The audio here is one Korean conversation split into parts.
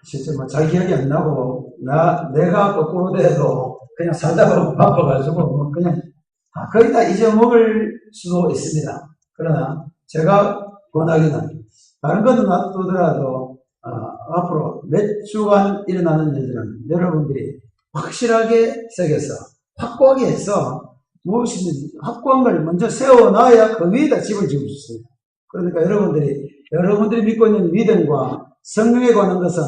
실제 잘 기억이 안 나고, 내가 거꾸로 돼도 그냥 살다가 바빠가지고, 그냥 거의 다 잊어먹을 수도 있습니다. 그러나 제가 권하기는, 다른 건 놔두더라도, 앞으로 몇 주간 일어나는 일들은 여러분들이 확실하게 새겨서, 확고하게 해서, 무엇이든지 확고한 걸 먼저 세워놔야 그 위에다 집을 지을 수 있습니다. 그러니까 여러분들이 믿고 있는 믿음과 성령에 관한 것은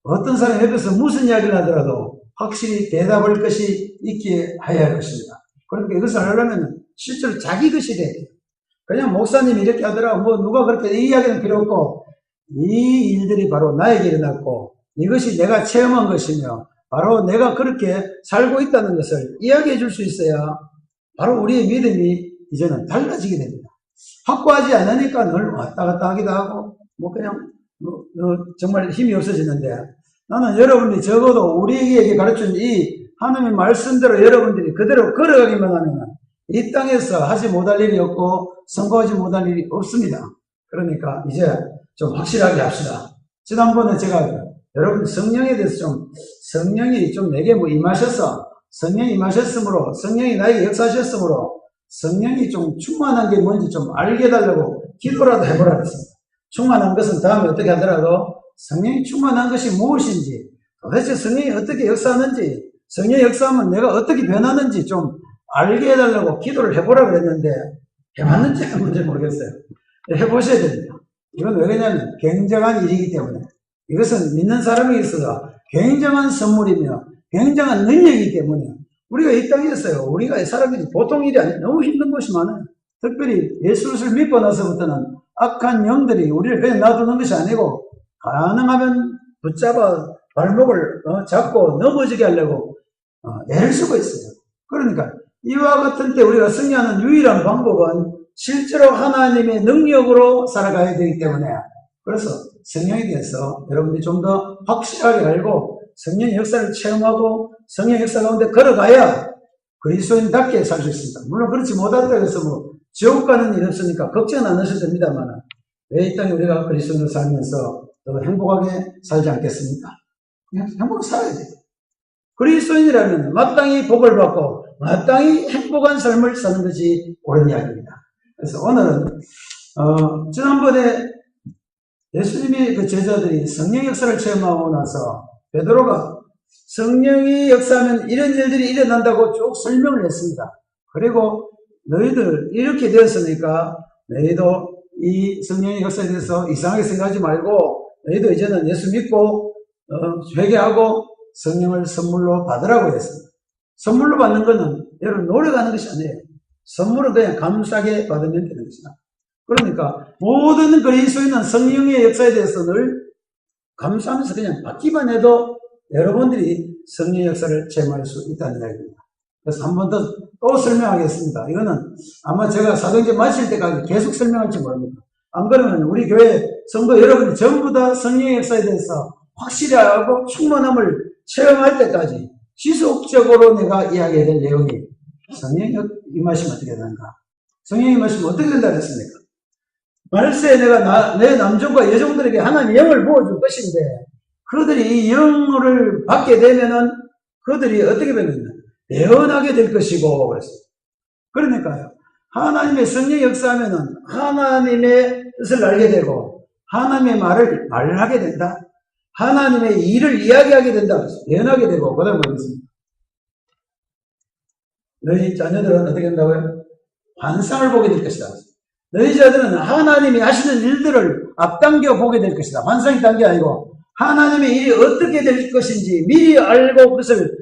어떤 사람이 옆에서 무슨 이야기를 하더라도 확실히 대답할 것이 있게 해야 할 것입니다. 그러니까 이것을 하려면 실제로 자기 것이 돼야 돼요. 그냥 목사님이 이렇게 하더라, 누가 그렇게 이 이야기는 필요 없고, 이 일들이 바로 나에게 일어났고, 이것이 내가 체험한 것이며, 바로 내가 그렇게 살고 있다는 것을 이야기해 줄 수 있어야 바로 우리의 믿음이 이제는 달라지게 됩니다. 확고하지 않으니까 늘 왔다 갔다 하기도 하고, 정말 힘이 없어지는데, 나는 여러분이 적어도 우리에게 가르친 이 하나님의 말씀대로 여러분들이 그대로 걸어가기만 하면 이 땅에서 하지 못할 일이 없고 성공하지 못할 일이 없습니다. 그러니까 이제 좀 확실하게 합시다. 지난번에 제가 여러분 성령에 대해서 성령이 내게 임하셔서, 성령이 임하셨으므로, 성령이 나에게 역사하셨으므로 성령이 충만한 게 뭔지 알게 해달라고 기도라도 해보라 했습니다. 충만한 것은 다음에 어떻게 하더라도 성령이 충만한 것이 무엇인지, 도대체 성령이 어떻게 역사하는지, 성령이 역사하면 내가 어떻게 변하는지 알게 해달라고 기도를 해보라 그랬는데, 해봤는지 안 해봤는지 모르겠어요. 해보셔야 됩니다. 이건 왜 그러냐면 굉장한 일이기 때문에, 이것은 믿는 사람에게 있어서 굉장한 선물이며 굉장한 능력이기 때문에, 우리가 이 땅에서요, 우리가 사람들이 보통 일이 아니에요. 너무 힘든 것이 많아요. 특별히 예수를 믿고 나서부터는 악한 영들이 우리를 그냥 놔두는 것이 아니고, 가능하면 붙잡아 발목을 잡고 넘어지게 하려고 애를 쓰고 있어요. 그러니까 이와 같은 때 우리가 승리하는 유일한 방법은 실제로 하나님의 능력으로 살아가야 되기 때문에, 그래서 성령에 대해서 여러분들이 좀 더 확실하게 알고 성령의 역사를 체험하고 성령의 역사 가운데 걸어가야 그리스도인답게 살 수 있습니다. 물론 그렇지 못한다고 해서 지옥 가는 일 없으니까 걱정은 안 하셔도 됩니다만, 왜 이 땅에 우리가 그리스도인으로 살면서 더 행복하게 살지 않겠습니까? 그냥 행복하게 살아야 돼요. 그리스도인이라면 마땅히 복을 받고 마땅히 행복한 삶을 사는 것이 옳은 이야기입니다. 그래서 오늘은 지난번에 예수님이 그 제자들이 성령 역사를 체험하고 나서 베드로가 성령이 역사하면 이런 일들이 일어난다고 쭉 설명을 했습니다. 그리고 너희들 이렇게 되었으니까 너희도 이 성령의 역사에 대해서 이상하게 생각하지 말고 너희도 이제는 예수 믿고 회개하고 성령을 선물로 받으라고 했습니다. 선물로 받는 것은 여러분 노력하는 것이 아니에요. 선물은 그냥 감사하게 받으면 되는 것이다. 그러니까 모든 그리스도인은 성령의 역사에 대해서 늘 감사하면서 그냥 받기만 해도 여러분들이 성령의 역사를 체험할 수 있다는 이야기입니다. 그래서 한 번 더 또 설명하겠습니다. 이거는 아마 제가 사도행전 마칠 때까지 계속 설명할지 모릅니다. 안 그러면 우리 교회 성도 여러분이 전부 다 성령의 역사에 대해서 확실히 알고 충만함을 체험할 때까지 지속적으로 내가 이야기해야 될 내용이 성령이 임하시면 어떻게 되는가? 성령이 임하시면 어떻게 된다 그랬습니까? 말세에 내가 내 남종과 여종들에게 하나님의 영을 부어줄 것인데, 그들이 이 영을 받게 되면은 그들이 어떻게 되느냐? 예언하게 될 것이고, 그랬어요. 그러니까요, 하나님의 성령 역사하면은 하나님의 뜻을 알게 되고, 하나님의 말을 말하게 된다. 하나님의 일을 이야기하게 된다. 예언하게 되고, 그 다음에 뭐겠습니까? 너희 자녀들은 어떻게 된다고요? 환상을 보게 될 것이다. 너희 자들은 하나님이 하시는 일들을 앞당겨 보게 될 것이다. 환상이 딴 게 아니고 하나님의 일이 어떻게 될 것인지 미리 알고 그것을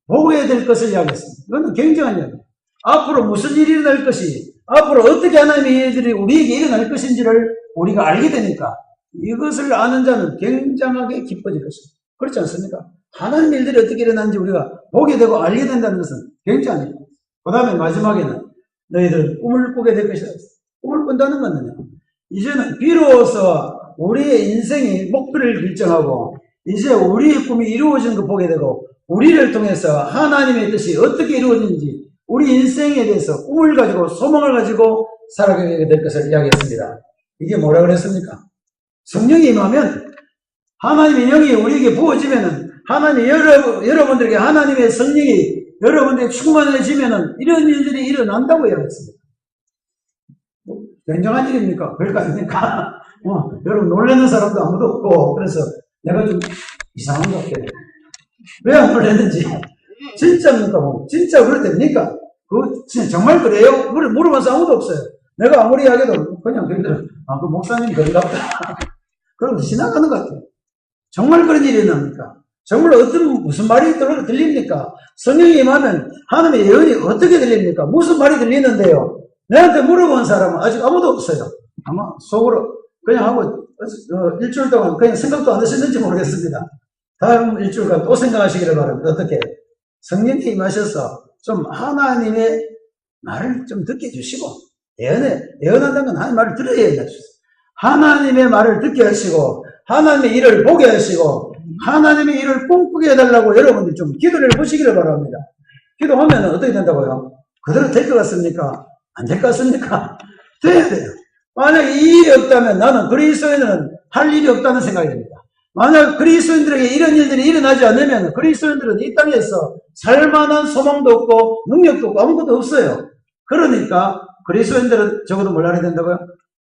보게 될 것을 이야기했습니다. 이건 굉장한 이야기입니다. 앞으로 무슨 일이 일어날 것이, 앞으로 어떻게 하나님의 일들이 우리에게 일어날 것인지를 우리가 알게 되니까 이것을 아는 자는 굉장하게 기뻐질 것입니다. 그렇지 않습니까? 하나님의 일들이 어떻게 일어나는지 우리가 보게 되고 알게 된다는 것은 굉장한 일입니다. 그 다음에 마지막에는 너희들은 꿈을 꾸게 될 것이다. 꿈을 꾼다는 것은요, 이제는 비로소 우리의 인생이 목표를 결정하고 이제 우리의 꿈이 이루어지는 걸 보게 되고, 우리를 통해서 하나님의 뜻이 어떻게 이루어지는지 우리 인생에 대해서 꿈을 가지고 소망을 가지고 살아가게 될 것을 이야기했습니다. 이게 뭐라 그랬습니까? 성령이 임하면 하나님의 영이 우리에게 부어지면은 하나님 여러분들에게 하나님의 성령이 여러분들에게 충만해지면은 이런 일들이 일어난다고 이야기했습니다. 굉장한 일입니까? 별거 아닙니까? 여러분 놀라는 사람도 아무도 없고 그래서 내가 좀 이상한 것 같아요. 왜 안 놀랐는지 진짜입니까? 진짜 그럴 때입니까? 진짜 정말 그래요? 물어봐서 아무도 없어요. 내가 아무리 이야기해도 그냥 그들 그 목사님 그런가 보다. 그러고 지나가는 것 같아요. 정말 그런 일이 일어납니까? 정말 무슨 말이 들립니까? 성령이 임하면 하나님의 예언이 어떻게 들립니까? 무슨 말이 들리는데요? 내한테 물어본 사람은 아직 아무도 없어요. 아마 속으로 그냥 하고 일주일 동안 그냥 생각도 안 하셨는지 모르겠습니다. 다음 일주일간 또 생각하시기를 바랍니다. 어떻게? 성령이 임하셔서 좀 하나님의 말을 좀 듣게 해주시고 예언한다는 건 하나님의 말을 들어야 해야 해주세요. 하나님의 말을 듣게 하시고 하나님의 일을 보게 하시고 하나님의 일을 꿈꾸게 해달라고 여러분들이 좀 기도를 해보시기를 바랍니다. 기도하면 어떻게 된다고요? 그대로 될 것 같습니까? 안 될 것 같습니까? 돼야 돼요. 만약 이 일이 없다면 나는 그리스도인은 할 일이 없다는 생각이 듭니다. 만약 그리스도인들에게 이런 일들이 일어나지 않으면 그리스도인들은 이 땅에서 살만한 소망도 없고 능력도 없고 아무것도 없어요. 그러니까 그리스도인들은 적어도 뭘 해야 된다고요?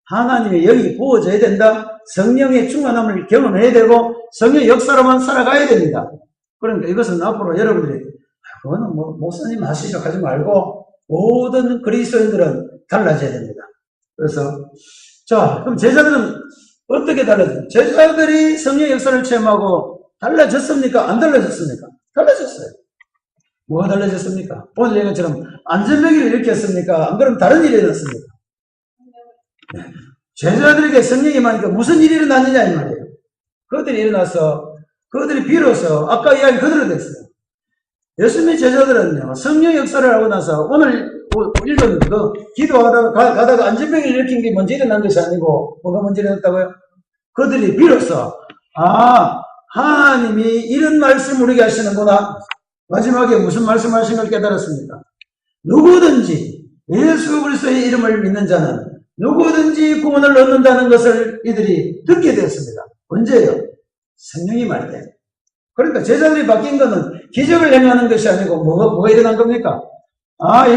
하나님의 영이 부어져야 된다. 성령의 충만함을 경험해야 되고 성령의 역사로만 살아가야 됩니다. 그러니까 이것은 앞으로 여러분들이 그거는 목사님 하시죠 하지 말고 모든 그리스도인들은 달라져야 됩니다. 그래서 자 그럼 제자들은 어떻게 달라져요? 제자들이 성령의 역사를 체험하고 달라졌습니까? 안 달라졌습니까? 달라졌어요. 뭐가 달라졌습니까? 오늘 얘기처럼 안전벨기를 일으켰습니까? 안 그러면 다른 일이 일어났습니까? 네. 제자들에게 성령이 임하니까 무슨 일이 일어났느냐 이 말이에요. 그들이 일어나서 그들이 비로소 아까 이야기 그대로 됐어요. 예수님의 제자들은요 성령 역사를 하고 나서 오늘 읽은 기도하다가 가다가 안전병을 일으킨 게 먼저 일어난 것이 아니고 뭐가 먼저 일어났다고요? 그들이 비로소 하나님이 이런 말씀을 우리에게 하시는구나. 마지막에 무슨 말씀하신 걸 깨달았습니까? 누구든지 예수 그리스도의 이름을 믿는 자는 누구든지 구원을 얻는다는 것을 이들이 듣게 되었습니다. 언제요? 성령이 말 때. 그러니까 제자들이 바뀐 것은 기적을 행하는 것이 아니고 뭐가 일어난 겁니까?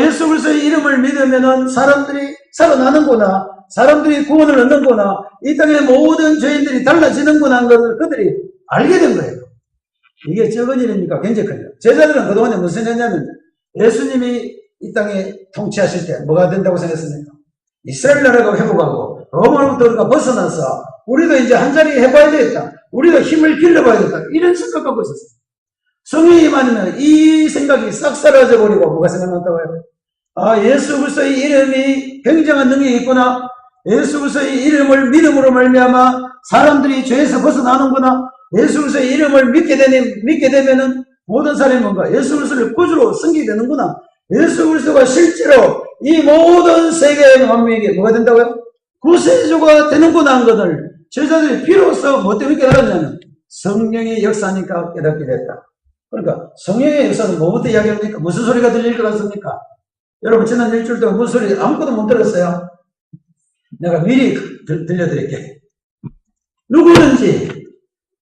예수 그리스도의 이름을 믿으면은 사람들이 살아나는구나. 사람들이 구원을 얻는구나. 이 땅의 모든 죄인들이 달라지는구나 하는 것을 그들이 알게 된 거예요. 이게 적은 일입니까? 굉장히 큰 일. 제자들은 그동안에 무슨 생각했냐면 예수님이 이 땅에 통치하실 때 뭐가 된다고 생각했습니까? 이스라엘 나라가 회복하고 로마로부터 우리가 벗어나서 우리도 이제 한자리 해봐야 되겠다. 우리도 힘을 길러봐야겠다. 이런 생각 갖고 있었어요. 성령이 임하면 이 생각이 싹 사라져 버리고 뭐가 생각났다고요? 예수 그리스도의 이름이 굉장한 능력이 있구나. 예수 그리스도의 이름을 믿음으로 말미암아 사람들이 죄에서 벗어나는구나. 예수 그리스도의 이름을 믿게 되면은 모든 사람이 뭔가 예수 그리스도를 구주로 섬기게 되는구나. 예수 그리스도가 실제로 이 모든 세계의 만민에게 뭐가 된다고요? 구세주가 되는구나 한 것을 제자들이 비로소 뭐 때문에 깨달았냐면 성령의 역사니까 깨닫게 됐다. 그러니까 성령의 역사는 뭐부터 이야기합니까? 무슨 소리가 들릴 것 같습니까? 여러분 지난 일주일 동안 무슨 소리 아무것도 못 들었어요? 내가 미리 들려드릴게요. 누구든지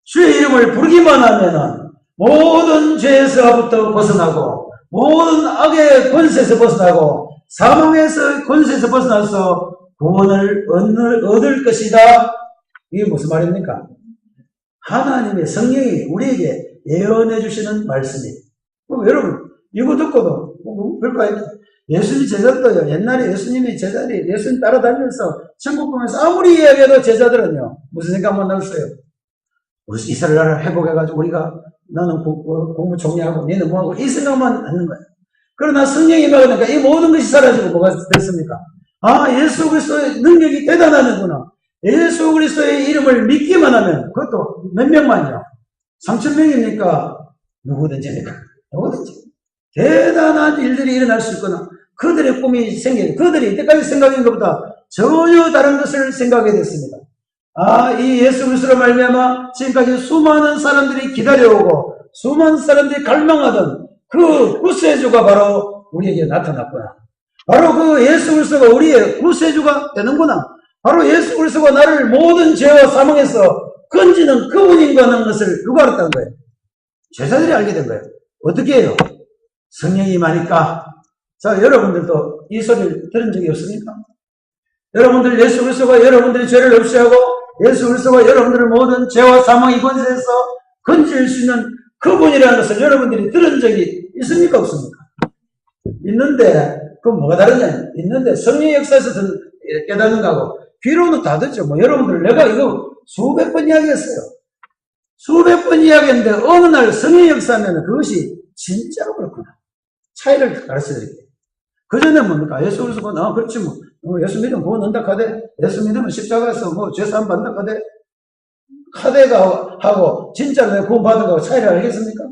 주의 이름을 부르기만 하면은 모든 죄에서부터 벗어나고 모든 악의 권세에서 벗어나고 사망에서 권세에서 벗어나서 구원을 얻을 것이다. 이게 무슨 말입니까? 하나님의 성령이 우리에게 예언해 주시는 말씀이에요. 여러분 이거 듣고도 별거 아니에요. 예수님 제자들도요. 옛날에 예수님이 제자들이 예수님 따라다니면서 천국 보면서 아무리 이야기해도 제자들은요. 무슨 생각만 났어요? 이스라엘 나라를 회복해가지고 나는 공부 정리하고 너는 뭐하고 이 생각만 하는 거예요. 그러나 성령이 임하니까 이 모든 것이 사라지고 뭐가 됐습니까? 예수 그리스도의 능력이 대단하는구나. 예수 그리스도의 이름을 믿기만 하면 그것도 몇 명만요? 3,000명입니까? 누구든지입니까? 누구든지. 대단한 일들이 일어날 수 있거나 그들의 꿈이 생겨요. 그들이 이때까지 생각한 것보다 전혀 다른 것을 생각하게 됐습니다. 이 예수 그리스도로 말미암아 지금까지 수많은 사람들이 기다려오고 수많은 사람들이 갈망하던 그 구세주가 바로 우리에게 나타났구나. 바로 그 예수 그리스도가 우리의 구세주가 되는구나. 바로 예수 그리스도가 나를 모든 죄와 사망에서 건지는 그분인가는 것을 누가 알았다는 거예요? 제자들이 알게 된 거예요. 어떻게 해요? 성령이 임하니까. 자, 여러분들도 이 소리를 들은 적이 없습니까? 여러분들 예수 그리스도가 여러분들의 죄를 없애하고 예수 그리스도가 여러분들의 모든 죄와 사망의 권세에서 건질 수 있는 그분이라는 것을 여러분들이 들은 적이 있습니까? 없습니까? 있는데 그건 뭐가 다르냐? 있는데 성령의 역사에서 깨닫는 거하고 귀로는 다 듣죠. 뭐 여러분들 내가 이거 수백 번 이야기했어요. 수백 번 이야기했는데 어느 날 성령의 역사하면 그것이 진짜로 그렇구나. 차이를 가르쳐 드릴게요. 그전에 뭡니까? 예수 그리스도가 그렇지 뭐 예수 믿으면 구원 얻는다 카대, 예수 믿으면 십자가에서 뭐 죄사함 받는다 카대, 카대가 하고 진짜로 내가 구원 받은 거하고 차이를 알겠습니까?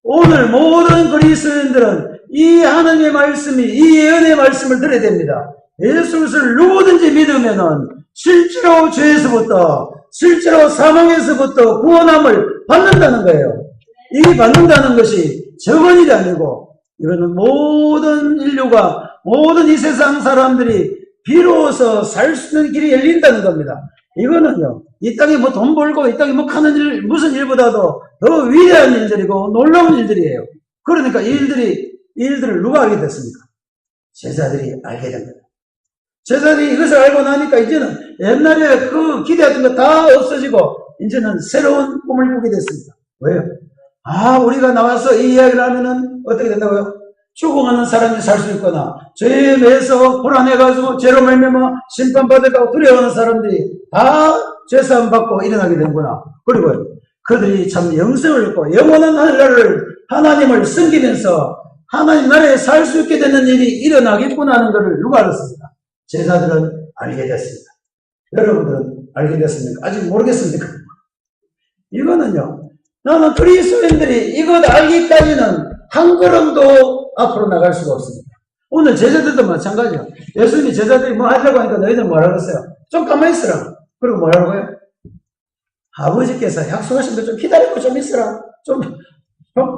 오늘 모든 그리스도인들은 이 하나님의 말씀이 이 예언의 말씀을 들어야 됩니다. 예수 그리스도를 누구든지 믿으면은 실제로 죄에서부터 실제로 사망에서부터 구원함을 받는다는 거예요. 이 받는다는 것이 적언이 아니고 이거는 모든 인류가 모든 이 세상 사람들이 비로소 살 수 있는 길이 열린다는 겁니다. 이거는요, 이 땅에 뭐 돈 벌고 이 땅에 뭐 하는 일, 무슨 일보다도 더 위대한 일들이고 놀라운 일들이에요. 그러니까 이 일들을 누가 알게 됐습니까? 제자들이 알게 된 거예요. 제자들이 이것을 알고 나니까 이제는 옛날에 그 기대했던 거 다 없어지고 이제는 새로운 꿈을 꾸게 됐습니다. 왜요? 우리가 나와서 이 이야기를 하면은 어떻게 된다고요? 죽어가는 사람이 살 수 있거나 죄에 매여서 불안해가지고 죄로 말미암아 심판받을까 두려워하는 사람들이 다 죄사함 받고 일어나게 되는구나. 그리고 그들이 참 영생을 얻고 영원한 하늘나라를 하나님을 섬기면서 하나님 나라에 살 수 있게 되는 일이 일어나겠구나 하는 것을 누가 알았습니까? 제자들은 알게 됐습니다. 여러분들은 알게 됐습니까? 아직 모르겠습니까? 이거는요, 나는 그리스도인들이 이것 알기까지는 한 걸음도 앞으로 나갈 수가 없습니다. 오늘 제자들도 마찬가지예요. 예수님이 제자들이 뭐 하려고 하니까 너희들 뭐라고 했어요? 좀 가만히 있으라. 그리고 뭐라고 해요? 아버지께서 약속하신 거 좀 기다리고 좀 있으라. 좀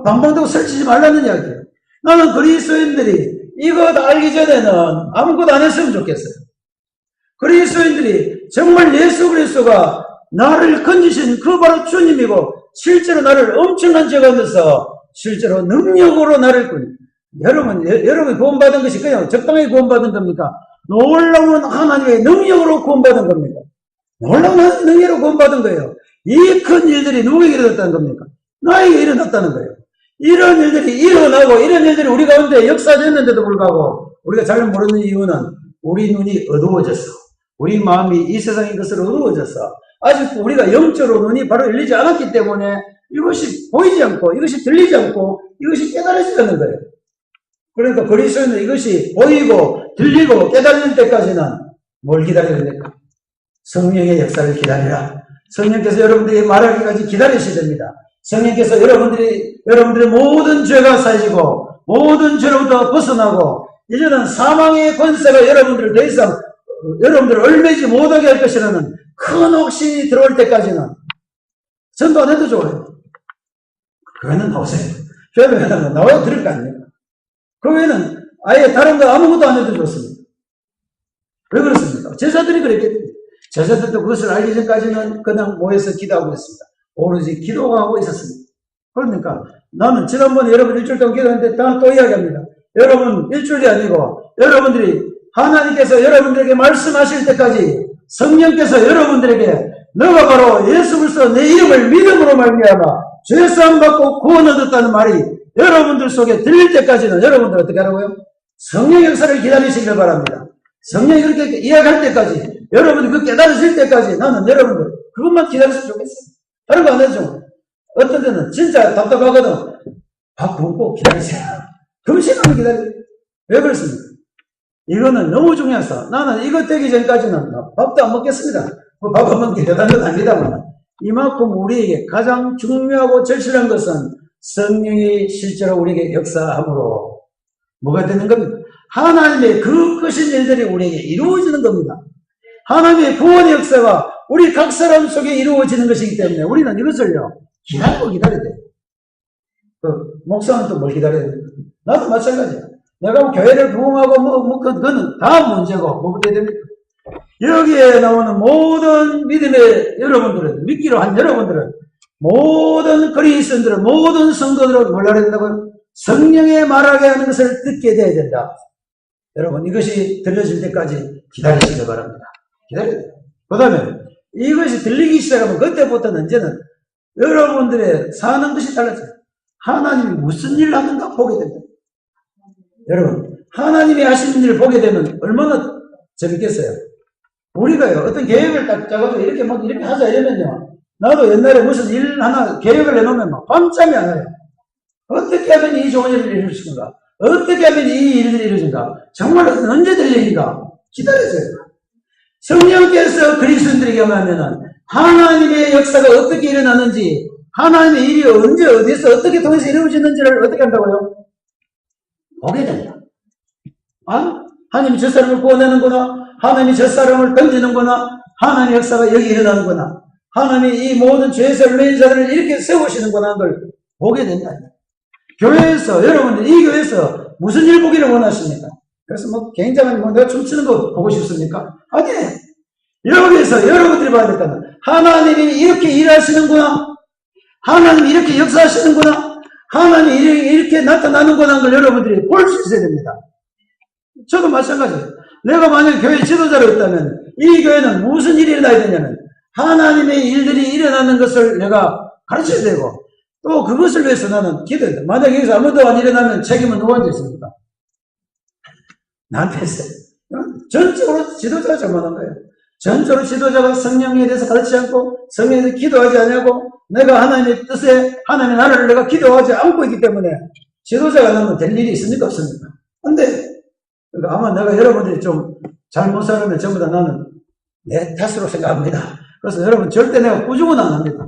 방방대고 설치지 말라는 이야기예요. 나는 그리스도인들이 이것 알기 전에는 아무것도 안 했으면 좋겠어요. 그리스도인들이 정말 예수 그리스도가 나를 건지신 그 바로 주님이고 실제로 나를 엄청난 죄 가운데서 실제로 능력으로 나를 여러분이 구원받은 것이 그냥 적당하게 구원받은 겁니까? 놀라운 하나님의 능력으로 구원받은 겁니다. 놀라운 하나님의 능력으로 구원받은 거예요. 이 큰 일들이 누구에게 일어났다는 겁니까? 나에게 일어났다는 거예요. 이런 일들이 일어나고 이런 일들이 우리 가운데 역사됐는데도 불구하고 우리가 잘 모르는 이유는 우리 눈이 어두워졌어. 우리 마음이 이 세상의 것으로 어두워졌어. 아직도 우리가 영적으로 눈이 바로 열리지 않았기 때문에 이것이 보이지 않고 이것이 들리지 않고 이것이 깨달아지지 않는 거예요. 그러니까 그리스도인은 이것이 보이고 들리고 깨달을 때까지는 뭘 기다려야 됩니까? 성령의 역사를 기다리라. 성령께서 여러분들이 말하기까지 기다리셔야 됩니다. 성령께서 여러분들의 모든 죄가 사해지고 모든 죄로부터 벗어나고 이제는 사망의 권세가 여러분들을 더 이상 여러분들을 얼매지 못하게 할 것이라는 큰 확신이 들어올 때까지는 전도 안 해도 좋아요. 그 외에는 나오세요. 교회는 나와야 들을 거 아닙니까? 그 외에는 아예 다른 거 아무것도 안 해도 좋습니다. 왜 그렇습니까? 제자들이 그랬겠죠. 제자들도 그것을 알기 전까지는 그냥 모여서 기도하고 있습니다. 오로지 기도하고 있었습니다. 그러니까 나는 지난번에 여러분 일주일 동안 기도했는데 또 이야기합니다. 여러분 일주일이 아니고 여러분들이 하나님께서 여러분들에게 말씀하실 때까지 성령께서 여러분들에게 너가 바로 예수 그리스도 내 이름을 믿음으로 말미암아 죄사함 받고 구원 얻었다는 말이 여러분들 속에 들릴 때까지는 여러분들 어떻게 하라고요? 성령 역사를 기다리시길 바랍니다. 성령이 그렇게 이야기할 때까지 여러분이 그 깨달으실 때까지 나는 여러분들 그것만 기다렸으면 좋겠어요. 다른 거 안 해줘. 어떤 데는 진짜 답답하거든. 밥 굶고 기다리세요. 금식하면 기다리세요. 왜 그렇습니까? 이거는 너무 중요해서 나는 이것 되기 전까지는 밥도 안 먹겠습니다. 뭐 밥 안 먹는 게 대단한 건 아닙니다만 이만큼 우리에게 가장 중요하고 절실한 것은 성령이 실제로 우리에게 역사함으로 뭐가 되는 겁니까? 하나님의 그 크신 일들이 우리에게 이루어지는 겁니다. 하나님의 구원의 역사가 우리 각 사람 속에 이루어지는 것이기 때문에 우리는 이것을요 기다려야 돼요. 목사는 또 뭘 기다려야 돼요? 나도 마찬가지야. 내가 뭐 교회를 부흥하고 그거는 다음 문제고 뭐부터 해야 됩니까? 여기에 나오는 모든 믿음의 여러분들은, 믿기로 한 여러분들은, 모든 그리스도인들은, 모든 성도들은 뭐라 된다고요? 성령의 말하게 하는 것을 듣게 돼야 된다. 여러분, 이것이 들려질 때까지 기다리시기 바랍니다. 기다려야 돼요. 그 다음에 이것이 들리기 시작하면 그때부터는 이제는 여러분들의 사는 것이 달라져요. 하나님이 무슨 일을 하는가 보게 됩니다. 여러분, 하나님이 하시는 일을 보게 되면 얼마나 재밌겠어요. 우리가요, 어떤 계획을 딱 짜가지고 이렇게 막 이렇게 하자 이러면요, 나도 옛날에 무슨 일 하나 계획을 내놓으면 막 밤잠이 안 와요. 어떻게 하면 이 좋은 일을 이룰 수 있는가? 어떻게 하면 이 일들이 이루어진가? 정말 언제 될 일인가? 기다려줘요. 성령께서 그리스도인들에게 하면은 하나님의 역사가 어떻게 일어나는지, 하나님의 일이 언제 어디서 어떻게 통해서 이루어지는지를 어떻게 한다고요? 보게 된다. 아? 하나님이 저 사람을 구원하는구나. 하나님이 저 사람을 던지는구나. 하나님의 역사가 여기 일어나는구나. 하나님이 이 모든 죄에서 울린 자들을 이렇게 세우시는구나 하는 걸 보게 된다. 교회에서, 여러분들 이 교회에서 무슨 일 보기를 원하십니까? 그래서 뭐 굉장히 뭐 내가 춤추는 거 보고 싶습니까? 아니에요. 여기에서 여러분들이 봐야 될 거는 하나님이 이렇게 일하시는구나. 하나님이 이렇게 역사하시는구나. 하나님이 이렇게 나타나는구나 하는 걸 여러분들이 볼 수 있어야 됩니다. 저도 마찬가지예요. 내가 만약에 교회 지도자로 있다면 이 교회는 무슨 일이 일어나야 되냐면 하나님의 일들이 일어나는 것을 내가 가르쳐야 되고 또 그것을 위해서 나는 기도해야 돼. 만약에 여기서 아무도 안 일어나면 책임은 누구한테 있습니까? 나한테 있어요. 전적으로 지도자가 잘못한 거예요. 전적으로 지도자가 성령에 대해서 가르치지 않고 성령에 대해서 기도하지 않냐고 내가 하나님의 뜻에 하나님의 나라를 내가 기도하지 않고 있기 때문에 지도자가 나면 될 일이 있습니까? 없습니까? 근데 그러니까 아마 내가 여러분들이 좀 잘못 살면 전부 다 나는 내 탓으로 생각합니다. 그래서 여러분 절대 내가 꾸중은 안 합니다.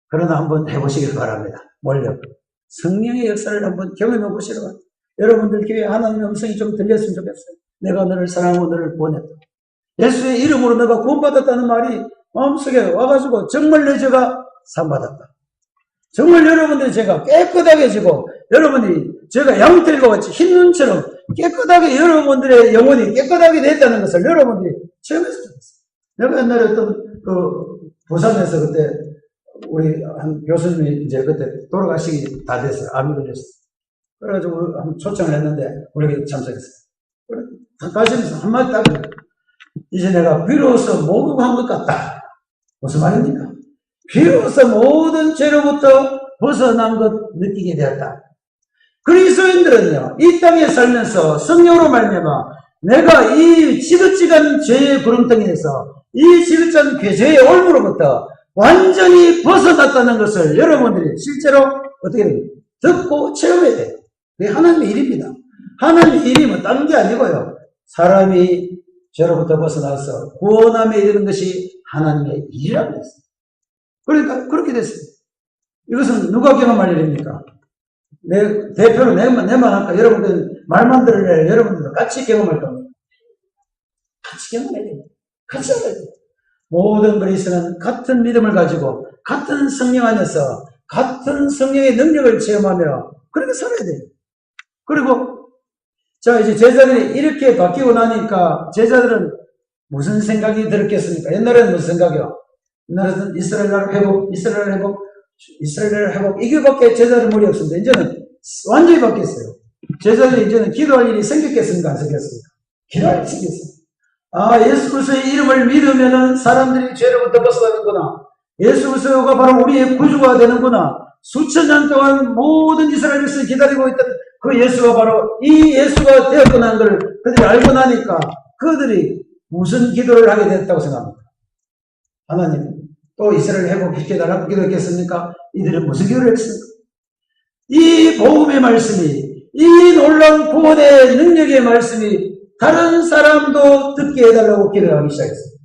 그러나 한번 해보시길 바랍니다. 뭘요? 성령의 역사를 한번 경험해 보시러 가요. 여러분들 교회에 하나님의 음성이 좀 들렸으면 좋겠어요. 내가 너를 사랑하고 너를 구원했다. 예수의 이름으로 너가 구원받았다는 말이 마음속에 와가지고 정말 내 죄가 사함받았다. 정말 여러분들의 죄가 깨끗하게 지고 여러분이 죄가 양털과 같이 흰 눈처럼 깨끗하게 여러분들의 영혼이 깨끗하게 됐다는 것을 여러분들이 체험했으면 좋겠어요. 내가 옛날에 어떤 부산에서 그때 우리 한 교수님이 이제 그때 돌아가시기 다 됐어요. 암이 걸렸어요. 그래가지고 한번 초청을 했는데 우리가 참석했어요. 가시면서 한마디 딱 이제 내가 비로소 목욕한 것 같다. 무슨 말입니까? 비로소 모든 죄로부터 벗어난 것 느끼게 되었다. 그리스도인들은요, 이 땅에 살면서 성령으로 말미암아 내가 이 지긋지긋한 죄의 구렁텅이에서 이 지긋지긋한 죄의 올무로부터 완전히 벗어났다는 것을 여러분들이 실제로 어떻게 됩니까? 듣고 체험해야 돼요. 그게 하나님의 일입니다. 하나님의 일이면 다른 게 아니고요. 사람이 죄로부터 벗어나서 구원함에 이르는 것이 하나님의 일이라고 했어요. 그러니까 그렇게 됐어요. 이것은 누가 경험할 일입니까? 대표로 내만 할까? 여러분들 말만 들으래. 여러분들도 같이 경험할 겁니다. 같이 경험해야 됩니다. 같이 하야 돼요. 모든 그리스도는 같은 믿음을 가지고 같은 성령 안에서 같은 성령의 능력을 체험하며 그렇게 살아야 돼요. 그리고 자 이제 제자들이 이렇게 바뀌고 나니까 제자들은 무슨 생각이 들었겠습니까? 옛날에는 무슨 생각이요? 옛날에는 이스라엘 나라 회복, 이스라엘 회복 이거밖에 제자들 머리에 없습니다. 이제는 완전히 바뀌었어요. 제자들이 이제는 기도할 일이 생겼겠습니까? 안 생겼습니까? 기도할 일이 생겼어요. 아, 예수 그리스도의 이름을 믿으면은 사람들이 죄로부터 벗어나는구나. 예수 그리스도가 바로 우리의 구주가 되는구나. 수천 년 동안 모든 이스라엘 백성이 기다리고 있던 그 예수가 바로 이 예수가 되었구나 하는 걸 그들이 알고 나니까 그들이 무슨 기도를 하게 됐다고 생각합니까? 하나님, 또 이스라엘 회복시켜달라고 기도했겠습니까? 이들은 무슨 기도를 했습니까? 이 복음의 말씀이, 이 놀라운 구원의 능력의 말씀이 다른 사람도 듣게 해달라고 기도하기 시작했어요.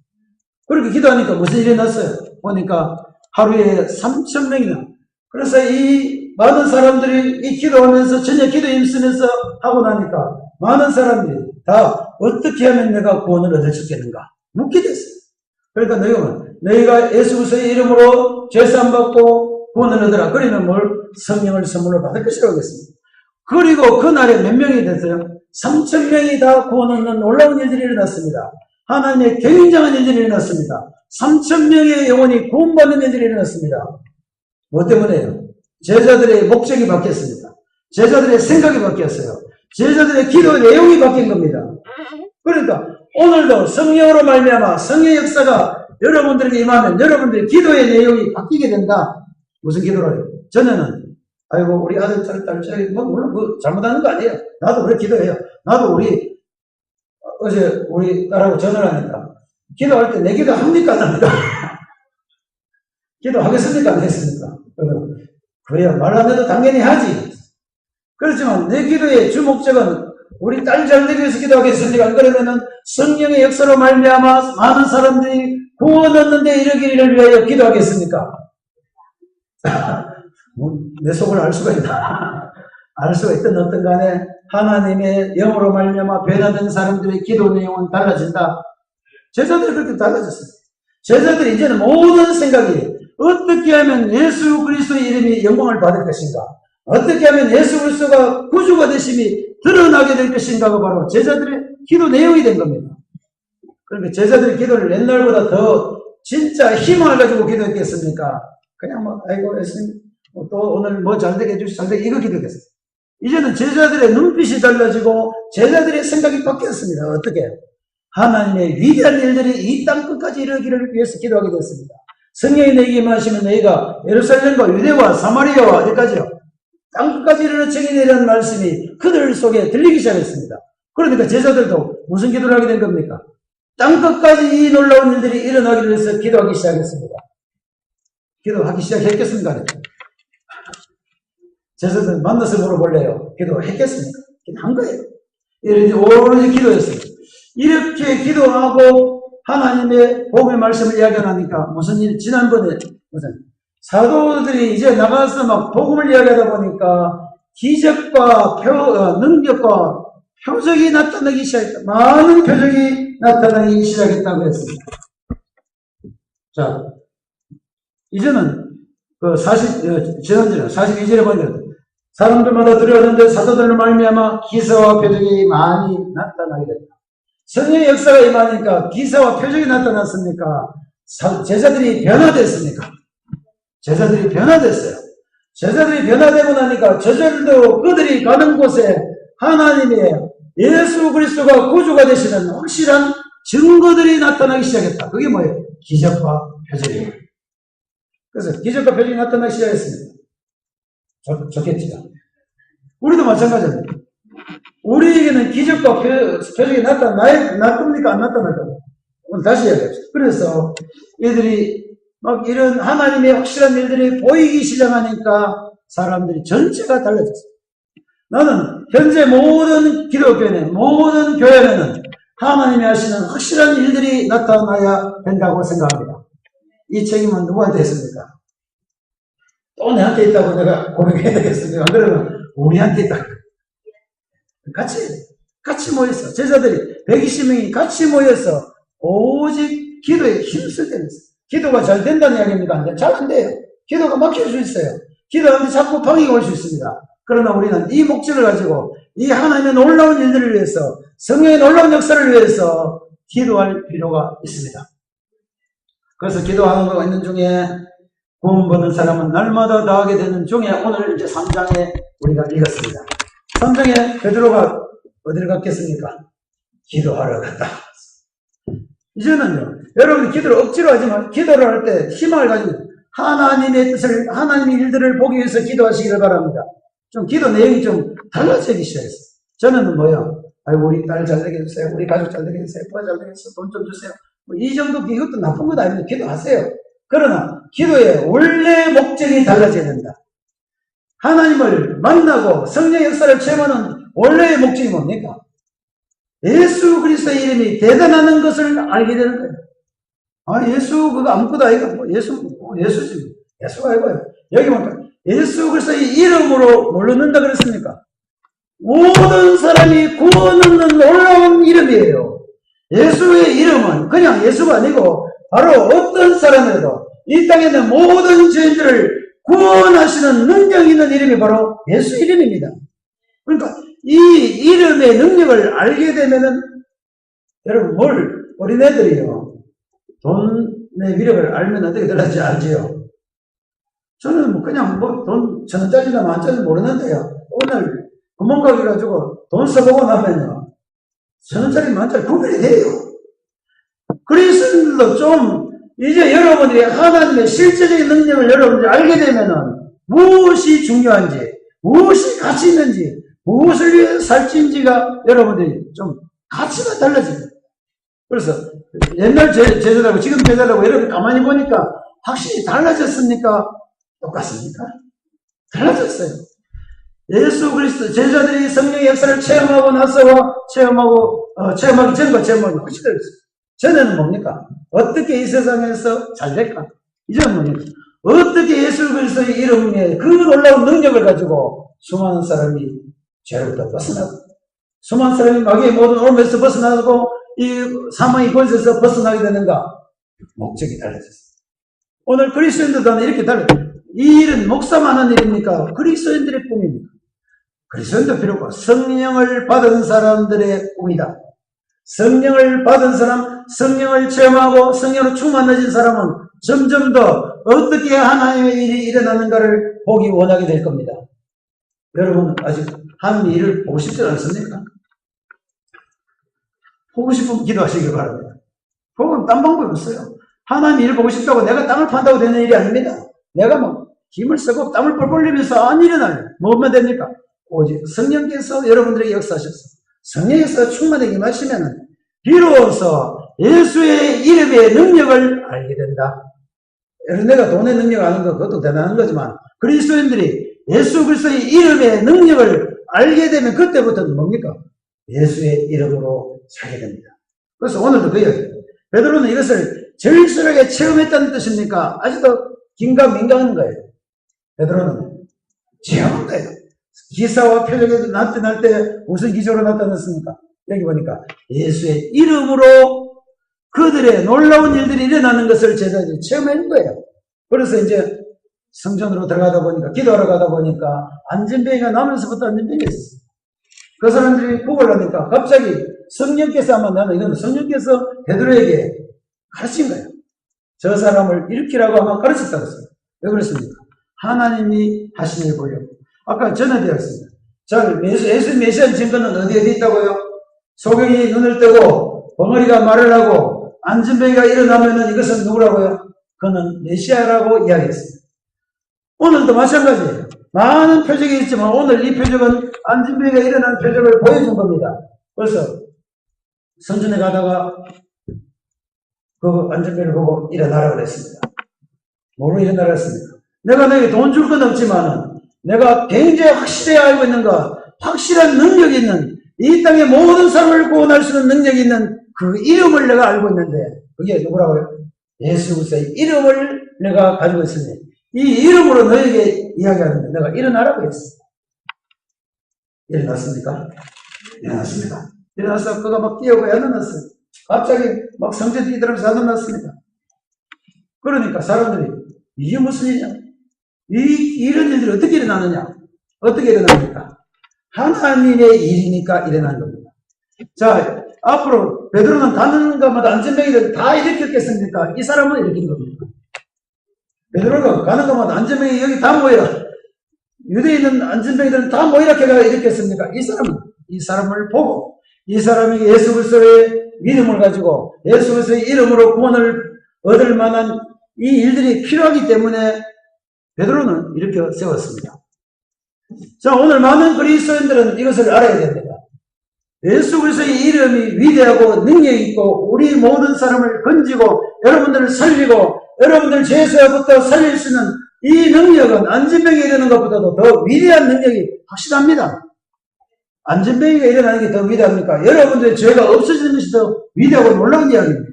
그렇게 기도하니까 무슨 일이 났어요? 보니까 하루에 3,000명이나. 그래서 이 많은 사람들이 이 기도하면서 저녁 기도에 힘쓰면서 하고 나니까 많은 사람들이 다 어떻게 하면 내가 구원을 얻을 수 있겠는가? 묻게 됐어요. 그러니까 너희가 예수 그리스도의 이름으로 죄사함 받고 구원을 얻으라. 그러면 뭘? 성령을 선물로 받을 것이라고 했습니다. 그리고 그날에 몇 명이 됐어요? 3,000명이 다 구원 얻는 놀라운 일들이 일어났습니다. 하나님의 굉장한 일들이 일어났습니다. 3,000명의 영혼이 구원받는 일들이 일어났습니다. 뭐 때문에요? 제자들의 목적이 바뀌었습니다. 제자들의 생각이 바뀌었어요. 제자들의 기도 내용이 바뀐 겁니다. 그러니까 오늘도 성령으로 말미암아 성령의 역사가 여러분들에게 임하면 여러분들의 기도의 내용이 바뀌게 된다. 무슨 기도를 해요? 전에는 아이고 우리 아들 딸 뭐 물론 그 잘못하는 거 아니에요. 나도 그래 기도해요. 나도 우리 어제 우리 딸하고 전화를 하니까 기도할 때 내 기도 합니까 안 합니까? 기도하겠습니까 안 했습니까? 그래요. 말 안 해도 당연히 하지. 그렇지만 내 기도의 주 목적은 우리 딸 잘 되기 위해서 기도하겠습니까? 그러면은 성령의 역사로 말미암아 많은 사람들이 구원 얻는데 이르기를 위하여 기도하겠습니까? 내 속을 알 수가 있다. 알 수가 있든 어떤 간에 하나님의 영으로 말미암아 변화된 사람들의 기도 내용은 달라진다. 제자들이 그렇게 달라졌어요. 제자들이 이제는 모든 생각이 어떻게 하면 예수 그리스도의 이름이 영광을 받을 것인가, 어떻게 하면 예수 그리스도가 구주가 되심이 드러나게 될 것인가가 바로 제자들의 기도 내용이 된 겁니다. 그러니까 제자들의 기도를 옛날보다 더 진짜 희망을 가지고 기도했겠습니까? 그냥 뭐 아이고 예수님 또 오늘 뭐 잘되게 해주시 잘되게 이거 기도했어요. 이제는 제자들의 눈빛이 달라지고 제자들의 생각이 바뀌었습니다. 어떻게? 하나님의 위대한 일들이 이 땅 끝까지 이르기를 위해서 기도하게 됐습니다. 성령이 내게 임하시면 너희가 예루살렘과 유대와 사마리아와 어디까지요? 땅 끝까지 이르는 증인이라는 말씀이 그들 속에 들리기 시작했습니다. 그러니까 제자들도 무슨 기도를 하게 된 겁니까? 땅 끝까지 이 놀라운 일들이 일어나기를 위해서 기도하기 시작했습니다. 기도하기 시작했겠습니까? 제자들 만나서 물어볼래요. 기도했겠습니까? 기도한 거예요. 이렇게 오로지 기도했습니다. 이렇게 기도하고 하나님의 복음의 말씀을 이야기하니까 무슨 일, 지난번에 무슨 사도들이 이제 나가서 막 복음을 이야기하다 보니까 기적과 능력과 표적이 나타나기 시작했다. 많은 표적이 나타나기 시작했다고 했습니다. 자, 이제는 지난주에 42절에 보니까 사람들마다 두려웠는데 사도들로 말미암아 기사와 표적이 많이 나타나게 됐다. 성령의 역사가 임하니까 기사와 표적이 나타났습니까? 제자들이 변화됐습니까? 제자들이 변화됐어요. 제자들이 변화되고 나니까 저절로 그들이 가는 곳에 하나님의 예수 그리스도가 구주가 되시는 확실한 증거들이 나타나기 시작했다. 그게 뭐예요? 기적과 표적이에요. 그래서 기적과 표적이 나타나기 시작했습니다. 좋겠지요. 우리도 마찬가지입니다. 우리에게는 기적과 표적이 나타날 겁니까? 안 나타날 겁니까? 오늘 다시 이야기합시다. 그래서 이들이 막 이런 하나님의 확실한 일들이 보이기 시작하니까 사람들이 전체가 달라졌어요. 나는 현재 모든 기독교인의 모든 교회에는 하나님이 하시는 확실한 일들이 나타나야 된다고 생각합니다. 이 책임은 누구한테 있습니까? 또 내한테 있다고 내가 고백해야 되겠습니까? 그러면 우리한테 있다. 같이 모여서 제자들이 120명이 같이 모여서 오직 기도에 힘쓸 때는 있어요. 기도가 잘 된다는 이야기입니까? 잘 안 돼요. 기도가 막힐 수 있어요. 기도하는데 자꾸 방해가 올 수 있습니다. 그러나 우리는 이 목적을 가지고 이 하나님의 놀라운 일들을 위해서 성령의 놀라운 역사를 위해서 기도할 필요가 있습니다. 그래서 기도하는 거 있는 중에 구원받는 사람은 날마다 나가게 되는 중에 오늘 이제 3장에 우리가 읽었습니다. 3장에 베드로가 어디를 갔겠습니까? 기도하러 갔다. 이제는요, 여러분이 기도를 억지로 하지만 기도를 할 때 희망을 가지고 하나님의 뜻을, 하나님의 일들을 보기 위해서 기도하시기를 바랍니다. 좀 기도 내용이 좀 달라지기 시작했어요. 저는 뭐요? 아이고, 우리 딸 잘 되게 해주세요. 우리 가족 잘 되게 해주세요. 부하 잘 되게 해주세요. 돈 좀 주세요. 뭐 이 정도, 이것도 나쁜 건 아닙니다. 기도하세요. 그러나 기도의 원래 목적이 달라져야 된다. 하나님을 만나고 성령의 역사를 체험하는 원래의 목적이 뭡니까? 예수 그리스도의 이름이 대단하는 것을 알게 되는 거예요. 아, 예수 그거 아무것도 아니고 뭐 예수지. 예수가 아니고요. 여기 보니까 예수 그리스도의 이름으로 모르는다 그랬습니까? 모든 사람이 구원 얻는 놀라운 이름이에요. 예수의 이름은 그냥 예수가 아니고 바로 어떤 사람이라도 이 땅에 있는 모든 죄인들을 구원하시는 능력 있는 이름이 바로 예수 이름입니다. 그러니까 이 이름의 능력을 알게 되면은 여러분 어린애들이요. 돈의 위력을 알면 어떻게 될지 알지요. 저는 그냥 돈 1,000원짜리나 10,000원짜리 모르는데요. 오늘 구멍가게 가지고 돈 써보고 나면요. 1,000원짜리 10,000원짜리 구별이 돼요. 그리스도인들도 좀 이제 여러분들이 하나님의 실제적인 능력을 여러분들이 알게 되면은 무엇이 중요한지, 무엇이 가치 있는지, 무엇을 위해서 살지인지가 여러분들이 좀 가치가 달라집니다. 그래서 옛날 제자들하고 지금 제자들하고 여러분 가만히 보니까 확실히 달라졌습니까? 똑같습니까? 달라졌어요. 예수 그리스도 제자들이 성령의 역사를 체험하고 나서와 체험하기 전과 체험하기 훨씬 달랐어요. 전에는 뭡니까? 어떻게 이 세상에서 잘 될까? 이제는 뭡니까? 어떻게 예수 그리스도의 이름에 그 놀라운 능력을 가지고 수많은 사람이 죄로부터 벗어나고, 수많은 사람이 마귀의 모든 오름에서 벗어나고, 이 사망의 권세에서 벗어나게 되는가? 목적이 달라졌어요. 오늘 그리스도인들도 이렇게 달라요. 이 일은 목사만 하는 일입니까? 그리스도인들의 꿈입니다. 그리스도인도 비록 성령을 받은 사람들의 꿈이다. 성령을 받은 사람, 성령을 체험하고 성령으로 충만해진 사람은 점점 더 어떻게 하나님의 일이 일어나는가를 보기 원하게 될 겁니다. 여러분 아직 하나님의 일을 보고 싶지 않습니까? 보고 싶으면 기도하시기 바랍니다. 그건 딴 방법이 없어요. 하나님의 일을 보고 싶다고 내가 땅을 판다고 되는 일이 아닙니다. 내가 뭐 힘을 쓰고 땀을 뻘뻘 흘리면서 안 일어나요. 뭐면 됩니까? 오직 성령께서 여러분들에게 역사하셔서 성령에서 충만하게 마시면 비로소 예수의 이름의 능력을 알게 된다. 여러분 내가 돈의 능력을 아는 거 그것도 대단한 거지만 그리스도인들이 예수 그리스도의 이름의 능력을 알게 되면 그때부터는 뭡니까? 예수의 이름으로 살게 됩니다. 그래서 오늘도 그 이야기예요. 베드로는 이것을 절실하게 체험했다는 뜻입니까? 아직도 긴가민가한 거예요. 베드로는 체험한 거예요. 기사와 표적에 나타날 때 무슨 기적으로 나타났습니까? 여기 보니까 예수의 이름으로 그들의 놀라운 일들이 일어나는 것을 제자들이 체험한 거예요. 그래서 이제 성전으로 들어가다 보니까, 기도하러 가다 보니까 안전뱅이가 나면서부터 안전뱅이가 있었어요. 그 사람들이 구걸하니까 갑자기 성령께서 아마 나는 이건 성령께서 베드로에게 가르친 거예요. 저 사람을 일으키라고 아마 가르쳤다고 했어요. 왜 그랬습니까? 하나님이 하신 일 보려고. 아까 전에 되었습니다. 자, 예수 메시아 증거는 어디에 있다고요? 소경이 눈을 뜨고 벙어리가 말을 하고 안전뱅이가 일어나면은 이것은 누구라고요? 그는 메시아라고 이야기했습니다. 오늘도 마찬가지예요. 많은 표적이 있지만 오늘 이 표적은 안전뱅이가 일어난 표적을 보여준 겁니다. 그래서 성전에 가다가 그 안전뱅이를 보고 일어나라고 그랬습니다. 뭐로 일어나라고 했습니까? 내가 너에게 돈 줄 건 없지만 내가 굉장히 확실히 알고 있는 것, 확실한 능력이 있는 이 땅의 모든 사람을 구원할 수 있는 능력이 있는 그 이름을 내가 알고 있는데 그게 누구라고요? 예수 그리스도의 이름을 내가 가지고 있으니 이 이름으로 너에게 이야기하는데 내가 일어나라고 했어. 일어났습니까? 일어났습니다. 일어나서 그가 막 뛰어오고 일어났어요. 갑자기 막 성전 뛰더라면서 일어났습니다. 그러니까 사람들이 이게 무슨 일이냐? 이런 일들이 어떻게 일어나느냐? 어떻게 일어납니까? 하나님의 일이니까 일어난 겁니다. 자, 앞으로 베드로는 가는 것마다 안전뱅이들 다 일으켰겠습니까? 이 사람은 일으킨 겁니다. 베드로가 가는 것마다 안전뱅이 여기 다 모여라. 유대에 있는 안전뱅이들은 다 모이라 해가 일으켰습니까? 이 사람을 보고 이 사람이 예수 그리스도의 믿음을 가지고 예수 그리스도의 이름으로 구원을 얻을 만한 이 일들이 필요하기 때문에 베드로는 이렇게 세웠습니다. 자, 오늘 많은 그리스도인들은 이것을 알아야 됩니다. 예수 그리스도의 이름이 위대하고 능력이 있고 우리 모든 사람을 건지고 여러분들을 살리고 여러분들 죄에서부터 살릴 수 있는 이 능력은 안전뱅이가 일어나는 것보다도 더 위대한 능력이 확실합니다. 안전뱅이가 일어나는 게 더 위대합니까? 여러분들의 죄가 없어지는 것이 더 위대하고 놀라운 이야기입니다.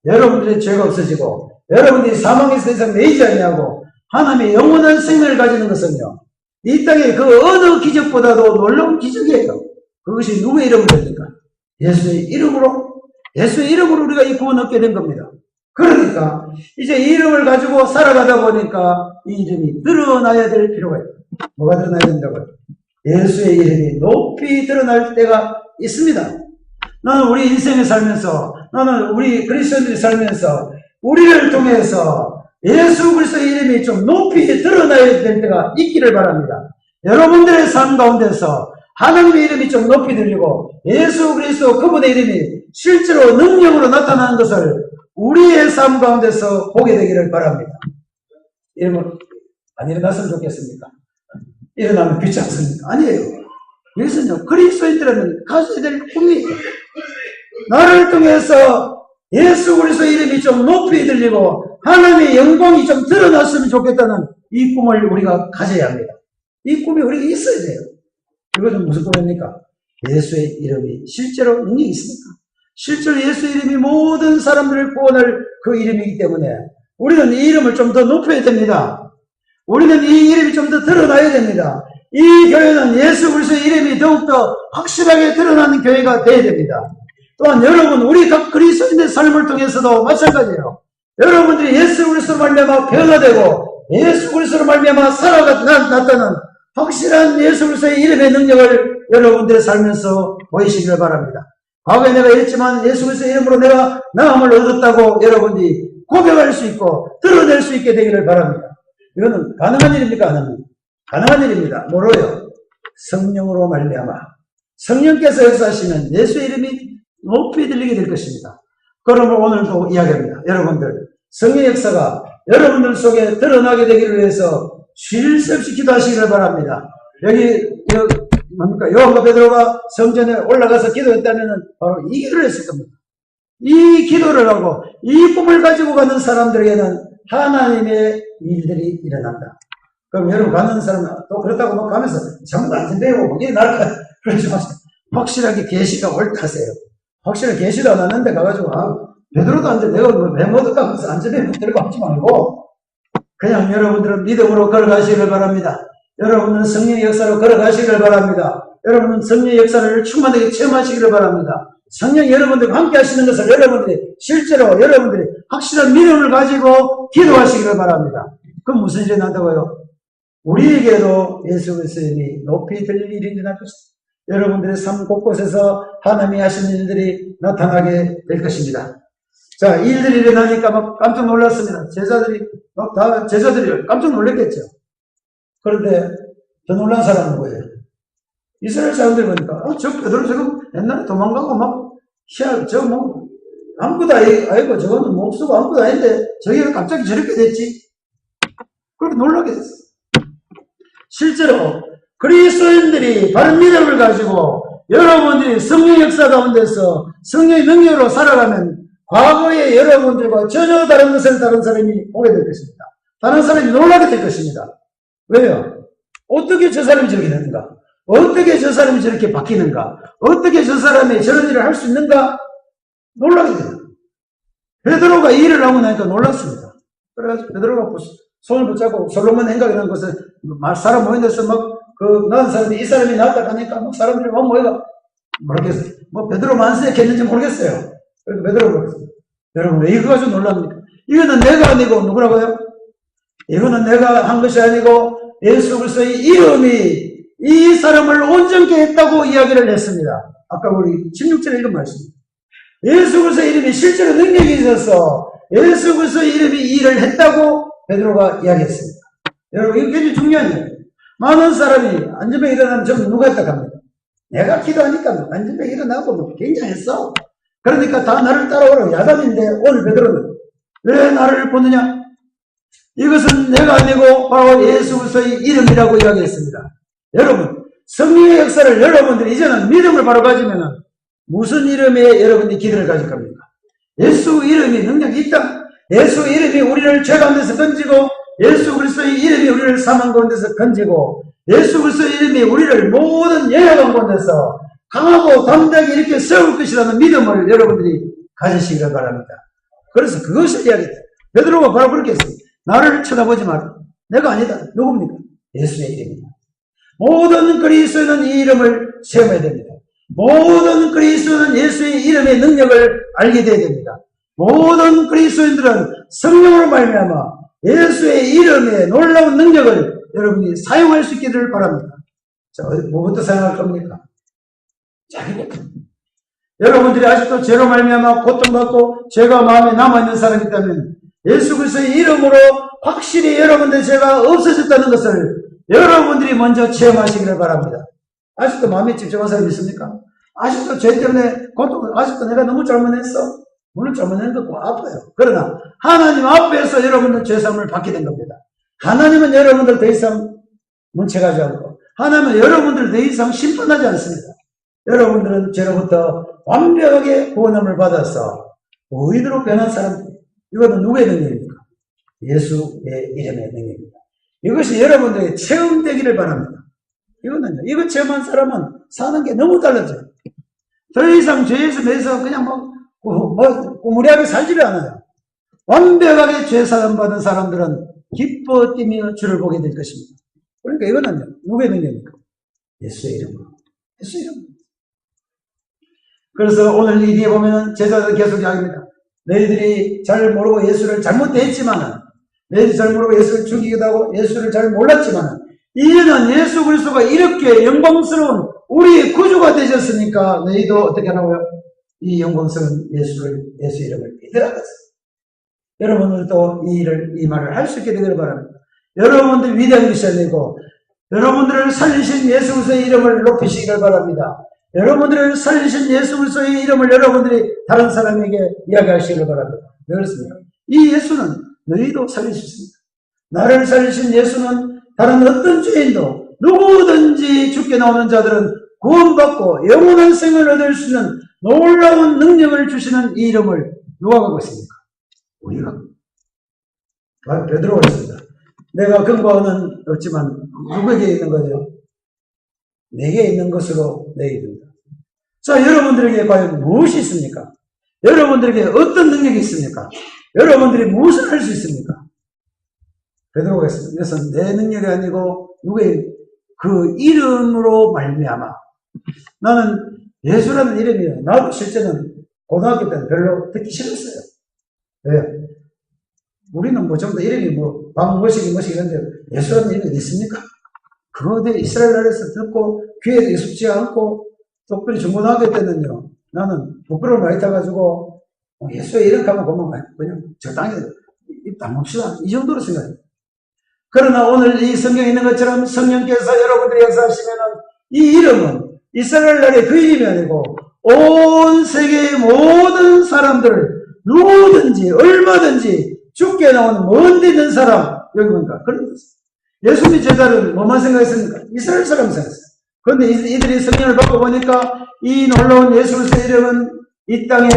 여러분들의 죄가 없어지고 여러분들이 사망에서 더 이상 매이지 아니하고 하나님의 영원한 생명을 가지는 것은요, 이 땅의 그 어느 기적보다도 놀라운 기적이에요. 그것이 누구의 이름을 됩니까? 예수의 이름으로 우리가 이 구원 얻게 된 겁니다. 그러니까 이제 이 이름을 가지고 살아가다 보니까 이 이름이 드러나야 될 필요가 있어요. 뭐가 드러나야 된다고요? 예수의 이름이 높이 드러날 때가 있습니다. 나는 우리 인생을 살면서 나는 우리 그리스도인들이 살면서 우리를 통해서 예수 그리스도의 이름이 좀 높이 드러나야 될 때가 있기를 바랍니다. 여러분들의 삶 가운데서 하나님의 이름이 좀 높이 들리고 예수 그리스도 그분의 이름이 실제로 능력으로 나타나는 것을 우리의 삶 가운데서 보게 되기를 바랍니다. 이러면 안 일어났으면 좋겠습니까? 일어나면 귀찮습니까? 아니에요. 이것은요, 그리스도인들은 가져야 될 꿈이에요. 나를 통해서 예수 그리스도의 이름이 좀 높이 들리고 하나님의 영광이 좀 드러났으면 좋겠다는 이 꿈을 우리가 가져야 합니다. 이 꿈이 우리가 있어야 돼요. 이것은 무슨 꿈입니까? 예수의 이름이 실제로 능력이 있습니까? 실제로 예수의 이름이 모든 사람들을 구원할 그 이름이기 때문에 우리는 이 이름을 좀 더 높여야 됩니다. 우리는 이 이름이 좀 더 드러나야 됩니다. 이 교회는 예수 그리스도의 이름이 더욱더 확실하게 드러나는 교회가 되어야 됩니다. 또한 여러분, 우리 각 그리스도인의 삶을 통해서도 마찬가지예요. 여러분들이 예수 그리스도로 말미암아 변화되고 예수 그리스도로 말미암아 나타나는 확실한 예수 그리스도의 이름의 능력을 여러분들의 살면서 보이시기를 바랍니다. 과거에 내가 했지만 예수 그리스도의 이름으로 내가 나음을 얻었다고 여러분들이 고백할 수 있고 드러낼 수 있게 되기를 바랍니다. 이거는 가능한 일입니까? 가능한 일입니다. 뭐로요? 성령으로 말미암아 성령께서 역사하시면 예수의 이름이 높이 들리게 될 것입니다. 그러므로 오늘도 이야기합니다. 여러분들, 성령의 역사가 여러분들 속에 드러나게 되기를 위해서 쉴 새 없이 기도하시기를 바랍니다. 여기 뭡니까? 요한과 베드로가 성전에 올라가서 기도했다면 바로 이 기도를 했을 겁니다. 이 기도를 하고 이 꿈을 가지고 가는 사람들에게는 하나님의 일들이 일어난다. 그럼 여러분 가는 사람은 또 그렇다고 막 가면서 전부 안 되고 이게 날까 그러지 마세요. 확실하게 계시가 옳다 하세요. 확실하게 계시도 안 하는데 가가지고 베드로도 안 돼. 내가 메모도 까면서 안전에 들고 하지 말고 그냥 여러분들은 믿음으로 걸어가시길 바랍니다. 여러분은 성령의 역사로 걸어가시길 바랍니다. 여러분은 성령의 역사를 충만하게 체험하시기를 바랍니다. 성령이 여러분들과 함께 하시는 것을 여러분들이 실제로 여러분들이 확실한 믿음을 가지고 기도하시기를 바랍니다. 그럼 무슨 일이 난다고요? 우리에게도 예수 그리스도의 이름이 높이 들릴 일이 일어날 것입니다. 여러분들의 삶 곳곳에서 하나님이 하시는 일들이 나타나게 될 것입니다. 자, 이 일들이 일어나니까 막 깜짝 놀랐습니다. 제자들이 깜짝 놀랐겠죠. 그런데 더 놀란 사람은 뭐예요? 이스라엘 사람들 보니까, 저 베드로 저거 옛날에 도망가고 막, 아무것도 아니고, 저거는 못 쓰고 아무것도 아닌데, 저기가 갑자기 저렇게 됐지? 그렇게 놀라게 됐어요. 실제로, 그리스도인들이 바른 믿음을 가지고, 여러분들이 성령 역사 가운데서 성령의 능력으로 살아가면, 과거에 여러분들과 전혀 다른 것을 다른 사람이 보게 될 것입니다. 다른 사람이 놀라게 될 것입니다. 왜요? 어떻게 저 사람이 저렇게 되는가? 어떻게 저 사람이 저렇게 바뀌는가? 어떻게 저 사람이 저런 일을 할 수 있는가? 놀라게 돼요. 베드로가 이 일을 하고 나니까 놀랐습니다. 그래가지고 베드로가 손을 붙잡고 솔로몬 행각이라는 것을 사람 모인 데서 낳은 사람이 이 사람이 낳았다 하니까 사람들이 막 모여가 모르겠어요. 베드로 만세했겠는지 모르겠어요. 그래서 베드로가 그랬어요. 여러분 왜 이거 가지고 놀랍니까? 이거는 내가 아니고 누구라고요? 이거는 내가 한 것이 아니고 예수 그리스도의 이름이 이 사람을 온전케 했다고 이야기를 했습니다. 아까 우리 16절에 읽은 말씀입니다. 예수 그리스도의 이름이 실제로 능력이 있어서 예수 그리스도의 이름이 이 일을 했다고 베드로가 이야기했습니다. 여러분 이거 굉장히 중요한 일이에요. 많은 사람이 안전병 일어나면 전부 누가 했다고 합니다. 내가 기도하니까 안전병 일어나고 굉장했어. 그러니까 다 나를 따라오라고 야단인데 오늘 베드로는 왜 나를 보느냐? 이것은 내가 아니고 바로 예수 그리스도의 이름이라고 이야기했습니다. 여러분, 성령의 역사를 여러분들이 이제는 믿음을 바로 가지면 무슨 이름에 여러분들이 기대를 가질 겁니까? 예수 이름이 능력이 있다. 예수 이름이 우리를 죄 가운데서 건지고 예수 그리스도의 이름이 우리를 사망 가운데서 건지고 예수 그리스도의 이름이 우리를 모든 예약한 가운데서 강하고 담대하게 이렇게 세울 것이라는 믿음을 여러분들이 가지시기를 바랍니다. 그래서 그것을 이야기해요. 베드로가 바로 그렇게 했습니다. 나를 쳐다보지 마라. 내가 아니다. 누굽니까? 예수의 이름입니다. 모든 그리스도인은 이 이름을 세워야 됩니다. 모든 그리스도인은 예수의 이름의 능력을 알게 되어야 됩니다. 모든 그리스도인들은 성령으로 말미암아 예수의 이름의 놀라운 능력을 여러분이 사용할 수 있기를 바랍니다. 자, 뭐부터 사용할 겁니까? 자기 것. 여러분들이 아직도 죄로 말미암아 고통받고 죄가 마음에 남아있는 사람이 있다면 예수 그리스도의 이름으로 확실히 여러분들의 죄가 없어졌다는 것을 여러분들이 먼저 체험하시기를 바랍니다. 아직도 마음에 집중한 사람이 있습니까? 아직도 죄 때문에 고통, 아직도 내가 너무 잘못했어? 물론 잘못한 것도 아파요. 그러나 하나님 앞에서 여러분들 죄사함을 받게 된 겁니다. 하나님은 여러분들 더 이상 문책하지 않고 하나님은 여러분들 더 이상 심판하지 않습니다. 여러분들은 죄로부터 완벽하게 구원함을 받아서 의인으로 변한 사람들. 이것은 누구의 능력입니까? 예수의 이름의 능력입니다. 이것이 여러분들에게 체험되기를 바랍니다. 이거는요, 이거 체험한 사람은 사는 게 너무 달라져요. 더 이상 죄에서 매서 그냥 꾸무리하게 살지를 않아요. 완벽하게 죄 사함 받은 사람들은 기뻐 뛰며 주를 보게 될 것입니다. 그러니까 이거는요, 누구의 능력입니까? 예수의 이름으로. 예수의 이름으로. 그래서 오늘 이 뒤에 보면은 제자들 계속 이야기합니다. 너희들이 잘 모르고 예수를 잘못했지만은, 너희들이 잘 모르고 예수를 죽이기도 하고 예수를 잘 몰랐지만은, 이제는 예수 그리스도가 이렇게 영광스러운 우리의 구주가 되셨으니까 너희도 어떻게 하라고요? 이 영광스러운 예수 이름을 믿으라. 여러분들도 이 말을 할 수 있게 되기를 바랍니다. 여러분들 위대한 것이 아니고 여러분들을 살리신 예수 그리스도의 이름을 높이시기를 바랍니다. 여러분들을 살리신 예수 그리스도의 이름을 여러분들이 다른 사람에게 이야기하시기를 바랍니다. 왜 그렇습니까? 이 예수는 너희도 살릴 수 있습니다. 나를 살리신 예수는 다른 어떤 죄인도 누구든지 죽게 나오는 자들은 구원받고 영원한 생을 얻을 수 있는 놀라운 능력을 주시는 이 이름을 누가 갖고 있습니까? 우리가. 베드로가 있습니다. 내가 근거는 없지만 누구에게 있는 거죠? 내게 있는 것으로 내게 자, 여러분들에게 과연 무엇이 있습니까? 여러분들에게 어떤 능력이 있습니까? 여러분들이 무엇을 할 수 있습니까? 베드로가 했습니다. 그래서 내 능력이 아니고 누구의 그 이름으로 말미암아. 나는 예수라는 이름이에요. 나도 실제는 고등학교 때는 별로 듣기 싫었어요. 왜요? 우리는 전부 다 이름이 방무식이 이런데 예수라는 이름이 있습니까? 그거 이스라엘 나라에서 듣고 귀에 익숙지 않고 특별히 중고등학교 때는요, 나는 부끄러움을 많이 타가지고 예수의 이름 가면 그냥 적당히 입 다뭅시다. 이 정도로 생각해요. 그러나 오늘 이 성경에 있는 것처럼 성령께서 여러분들이 역사하시면은 이 이름은 이스라엘 나라의 그 이름이 아니고 온 세계의 모든 사람들을 누구든지 얼마든지 죽게 나오는 먼데 있는 사람, 여기 보니까 그런 거죠. 예수님 제자는 뭐만 생각했습니까? 이스라엘 사람 생각했어요. 그런데 이들이 성령을 받고 보니까 이 놀라운 예수 그리스도의 이름은 이 땅에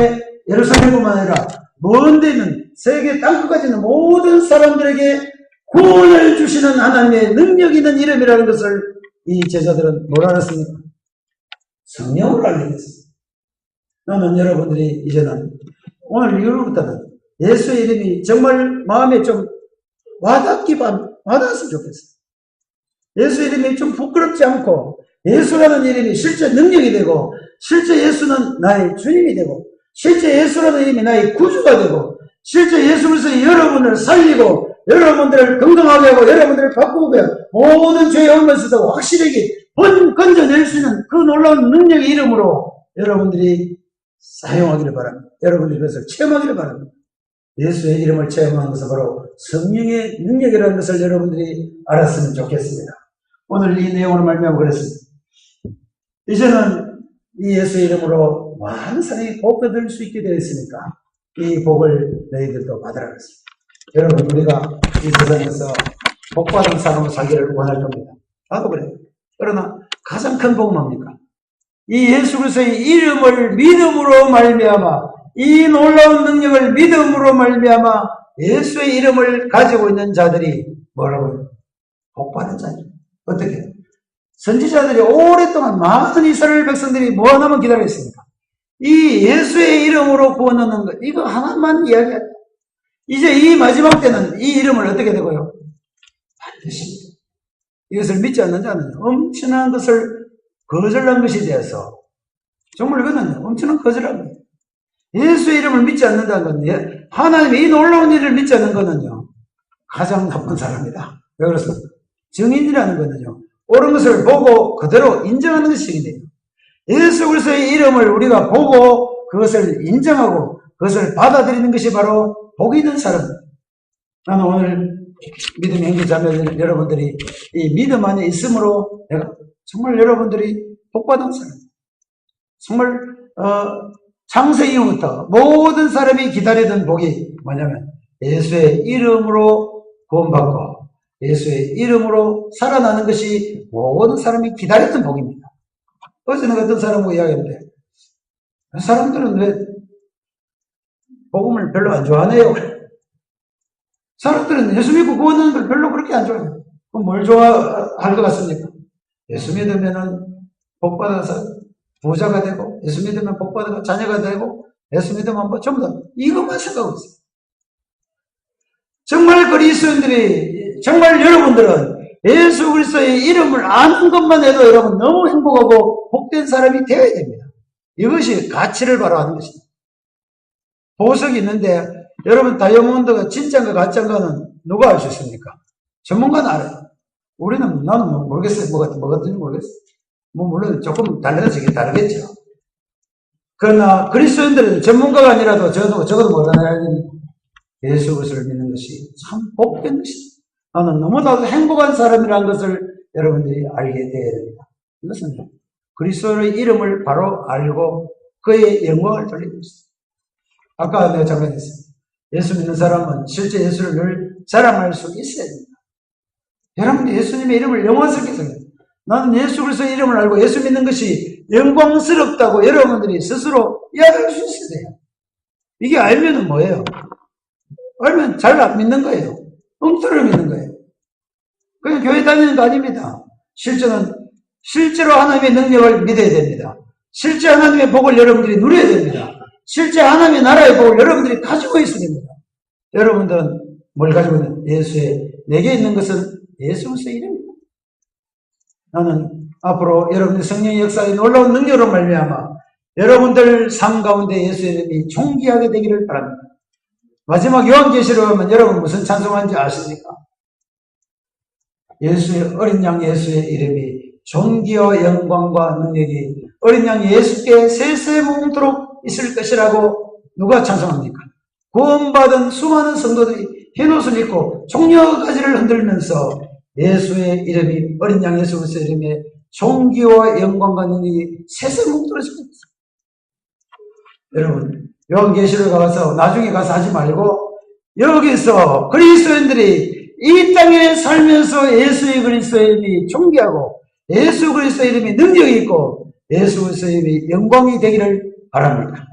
예루살렘뿐만 아니라 먼데 있는 세계 땅끝까지 있는 모든 사람들에게 구원을 주시는 하나님의 능력 있는 이름이라는 것을 이 제자들은 뭘 알았습니까? 성령을 알게 됐습니다. 나는 여러분들이 이제는 오늘 이후부터는 예수의 이름이 정말 마음에 좀 와닿았으면 좋겠어요. 예수 이름이 좀 부끄럽지 않고 예수라는 이름이 실제 능력이 되고 실제 예수는 나의 주님이 되고 실제 예수라는 이름이 나의 구주가 되고 실제 예수 그리스도 여러분을 살리고 여러분들을 건강하게 하고 여러분들을 바꾸고 모든 죄의 험에서도 확실하게 건져낼 수 있는 그 놀라운 능력의 이름으로 여러분들이 사용하기를 바랍니다. 여러분들이 그것을 체험하기를 바랍니다. 예수의 이름을 체험하는 것은 바로 성령의 능력이라는 것을 여러분들이 알았으면 좋겠습니다. 오늘 이 내용을 말미암아 그랬습니다. 이제는 이 예수의 이름으로 많은 사람이 복 얻을 수 있게 되어 있으니까 이 복을 너희들도 받으라 그랬습니다. 여러분, 우리가 이 세상에서 복받은 사람으로 살기를 원할 겁니다. 나도 그래요. 그러나 가장 큰 복은 뭡니까? 이 예수 그리스도의 이름을 믿음으로 말미암아 이 놀라운 능력을 믿음으로 말미암아 예수의 이름을 가지고 있는 자들이 뭐라고요? 복받은 자들. 어떻게? 선지자들이 오랫동안 많은 이스라엘 백성들이 뭐 하나만 기다렸습니까? 이 예수의 이름으로 구원 얻는 것, 이거 하나만 이야기합니다. 이제 이 마지막 때는 이 이름을 어떻게 되고요? 반드시 이것을 믿지 않는 자는 엄청난 것을 거절한 것이 되어서 정말 이거는 엄청난 거절한 거예요. 예수의 이름을 믿지 않는다는 건 하나님의 이 놀라운 일을 믿지 않는 거는요 가장 나쁜 사람이다. 왜 그렇습니까? 증인이라는 거는요 옳은 것을 보고 그대로 인정하는 것이 증인이에요. 예수 그리스도의 이름을 우리가 보고 그것을 인정하고 그것을 받아들이는 것이 바로 복 있는 사람입니다. 나는 오늘 믿음의 형제자매 여러분들이 이 믿음 안에 있음으로 내가 정말 여러분들이 복받은 사람입니다. 정말 창세 이후부터 모든 사람이 기다리던 복이 뭐냐면 예수의 이름으로 구원받고 예수의 이름으로 살아나는 것이 모든 사람이 기다렸던 복입니다. 어제 내가 어떤 사람하고 이야기했는데 사람들은 왜 복음을 별로 안 좋아하네요. 사람들은 예수 믿고 구원하는 걸 별로 그렇게 안 좋아해요. 그럼 뭘 좋아할 것 같습니까? 예수 믿으면은 복받아서 부자가 되고 예수 믿으면 복받아서 자녀가 되고 예수 믿으면 뭐 전부 다 이것만 생각하고 있어요. 정말 그리스도인들이 정말 여러분들은 예수 그리스도의 이름을 아는 것만 해도 여러분 너무 행복하고 복된 사람이 되어야 됩니다. 이것이 가치를 바라하는 것입니다. 보석이 있는데 여러분 다이아몬드가 진짜인가 가짜인가는 누가 알 수 있습니까? 전문가는 알아요. 나는 모르겠어요. 뭐 같은지 모르겠어요. 물론 조금 달라지긴 다르겠죠. 그러나 그리스도인들은 전문가가 아니라도 적어도 뭐라나야 됩니까? 예수 그리스도를 믿는 것이 참 복된 것입니다. 나는 너무나도 행복한 사람이라는 것을 여러분들이 알게 되어야 됩니다. 이것은 그리스도의 이름을 바로 알고 그의 영광을 돌리는 것입니다. 아까 내가 잠깐 했습니다. 예수 믿는 사람은 실제 예수를 늘 자랑할 수 있어야 됩니다. 여러분들 예수님의 이름을 영광스럽게 생각해요. 나는 예수 그리스도의 이름을 알고 예수 믿는 것이 영광스럽다고 여러분들이 스스로 이야기할 수 있어야 돼요. 이게 알면은 뭐예요? 알면 잘 안 믿는 거예요. 엉터리를 믿는 거예요. 그냥 교회 다니는 거 아닙니다. 실제로 하나님의 능력을 믿어야 됩니다. 실제 하나님의 복을 여러분들이 누려야 됩니다. 실제 하나님의 나라의 복을 여러분들이 가지고 있어야 됩니다. 여러분들은 뭘 가지고 있는? 내게 있는 것은 예수 그리스도의 이름입니다. 나는 앞으로 여러분의 성령의 역사에 놀라운 능력으로 말미암아 여러분들 삶 가운데 예수의 이름이 존귀하게 되기를 바랍니다. 마지막 요한계시록 하면 여러분 무슨 찬송하는지 아십니까? 어린 양 예수의 이름이 존귀와 영광과 능력이 어린 양 예수께 세세무음토록 있을 것이라고 누가 찬송합니까? 구원받은 수많은 성도들이 흰옷을 입고 종려가지를 흔들면서 예수의 이름이 어린 양 예수 그리스도의 이름에 존귀와 영광과 능력이 세세무음토록 있을 것입니다. 여러분 요한계시록 가서 나중에 가서 하지 말고 여기서 그리스도인들이 이 땅에 살면서 예수의 그리스도의 이름이 존귀하고 예수 그리스도의 이름이 능력이 있고 예수 그리스도의 이름이 영광이 되기를 바랍니다.